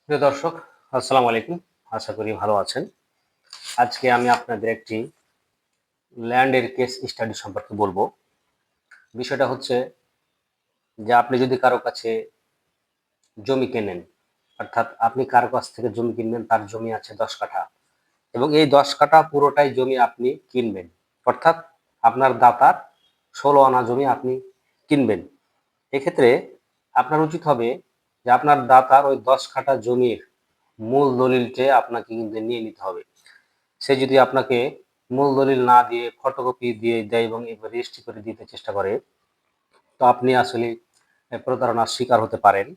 প্রিয় দর্শক, আসসালামু আলাইকুম। আশা করি ভালো আছেন। আজকে আমি আপনাদের একটি ল্যান্ডের কেস স্টাডি সম্পর্কে বলবো। বিষয়টা হচ্ছে যে আপনি যদি কারো কাছে জমি কেনেন, অর্থাৎ আপনি কারো কাছ থেকে জমি কিনবেন, তার জমি আছে ১০ কাঠা এবং এই ১০ কাঠা পুরোটাই জমি আপনি কিনবেন। অর্থাৎ আপনার দাতার ১৬ আনা জমি আপনি কিনবেন। এক্ষেত্রে আপনার উচিত হবে যে আপনার দাতার ওই ১০ কাঠা জমির মূল দলিলটা আপনাকে কিন্তু নিয়ে নিতে হবে। সে যদি আপনাকে মূল দলিল না দিয়ে ফটোকপি দিয়ে দেয় এবং রেজিস্ট্রি করে দিতে চেষ্টা করে, তো আপনি আসলে প্রতারণার শিকার হতে পারেন।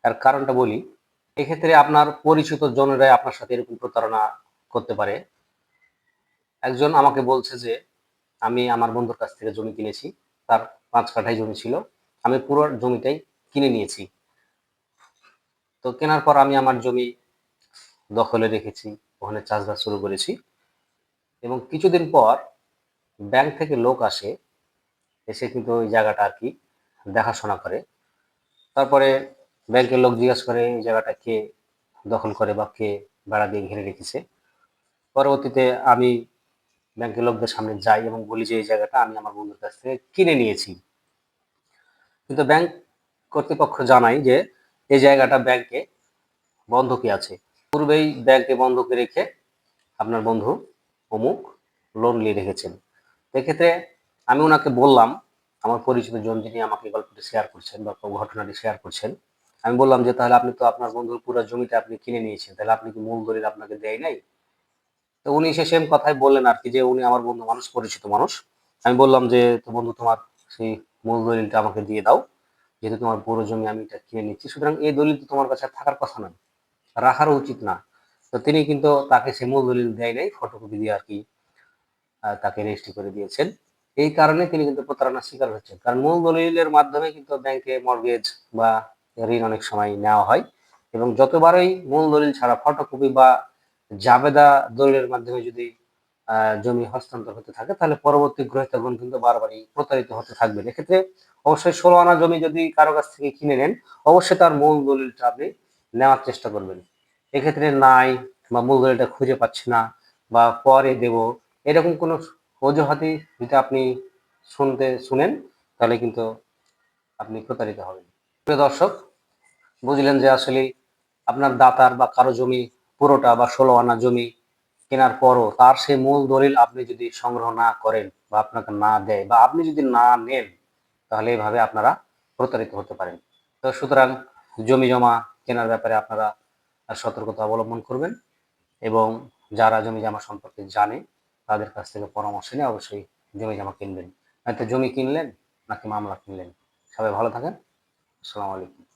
তার কারণটা বলি, এক্ষেত্রে আপনার পরিচিত জনেরাই আপনার সাথে এরকম প্রতারণা করতে পারে। একজন আমাকে বলছে যে আমি আমার বন্ধুর কাছ থেকে জমি কিনেছি, তার ৫ কাঠাই জমি ছিল, আমি পুরো জমিটাই কিনে নিয়েছি। তো কেনার পর আমি আমার জমি দখলে রেখেছি, ওখানে চাষবাস শুরু করেছি এবং কিছুদিন পর ব্যাংক থেকে লোক আসে, এসে কিন্তু ওই জায়গাটা আর কি দেখাশোনা করে। তারপরে ব্যাংকের লোক জিজ্ঞাসা করে এই জায়গাটা কে দখল করে বা কে বেড়া দিয়ে ঘিরে রেখেছে। পরবর্তীতে আমি ব্যাংকের লোকদের সামনে যাই এবং বলি যে এই জায়গাটা আমি আমার বন্ধুর কাছ থেকে কিনে নিয়েছি। কিন্তু ব্যাংক কর্তৃপক্ষ জানায় যে এই জায়গাটা ব্যাংকে বন্ধকি আছে, পূর্বেই ব্যাংকে বন্ধকি রেখে আপনার বন্ধু অমুক লোন নিয়ে রেখেছেন। এক্ষেত্রে আমি ওনাকে বললাম, আমার পরিচিত জন যিনি আমাকে গল্পটি শেয়ার করছেন বা ঘটনাটি শেয়ার করছেন, আমি বললাম যে তাহলে আপনি তো আপনার বন্ধুর পুরো জমিটা আপনি কিনে নিয়েছেন, তাহলে আপনি কি মূল দলিল আপনাকে দেয় নাই? তো উনি সে সেম কথাই বললেন আর কি, যে উনি আমার বন্ধু মানুষ, পরিচিত মানুষ। আমি বললাম যে তো বন্ধু তোমার সেই মূল দলিলটা আমাকে দিয়ে দাও, যেহেতু তোমার পুরো জমি আমি এটা কিনে নিচ্ছি, সুতরাং এই দলিল তো তোমার কাছে থাকার কথা না, রাখারও উচিত না। তো তিনি কিন্তু তাকে সে মূল দলিল দেয় নাই, ফটোকপি দিয়ে আর কি তাকে রেজিস্ট্রি করে দিয়েছেন। এই কারণে তিনি কিন্তু প্রতারণার শিকার হচ্ছেন। কারণ মূল দলিলের মাধ্যমে কিন্তু ব্যাংকে মর্টগেজ বা ঋণ অনেক সময় নেওয়া হয় এবং যতবারই মূল দলিল ছাড়া ফটোকপি বা জাবেদা দলিলের মাধ্যমে যদি জমি হস্তান্তর হতে থাকে, তাহলে পরবর্তী গ্রহীতাগণ কিন্তু বারবারই প্রতারিত হতে থাকবেন। এক্ষেত্রে অবশ্যই ১৬ আনা জমি যদি কারো কাছ থেকে কিনে নেন, অবশ্যই তার মূল দলিলটা আপনি নেওয়ার চেষ্টা করবেন। এক্ষেত্রে নাই বা মূল দলিলটা খুঁজে পাচ্ছি না বা পরে দেব, এরকম কোনো অজুহাতই যদি আপনি শুনেন, তাহলে কিন্তু আপনি প্রতারিত হবেন। প্রিয় দর্শক, বুঝলেন যে আসলে আপনার দাতার বা কারো জমি পুরোটা বা ১৬ আনা জমি কেনার পরও তার সেই মূল দলিল আপনি যদি সংগ্রহ না করেন বা আপনাকে না দেয় বা আপনি যদি না নেন, তাহলে এভাবে আপনারা প্রতারিত হতে পারেন। তো সুতরাং জমি জমা কেনার ব্যাপারে আপনারা সতর্কতা অবলম্বন করবেন এবং যারা জমি জমা সম্পর্কে জানে তাদের কাছ থেকে পরামর্শ নিয়ে অবশ্যই জমি জমা কিনবেন। নয়তো জমি কিনলেন নাকি মামলা কিনলেন। সবাই ভালো থাকেন। আসসালামু আলাইকুম।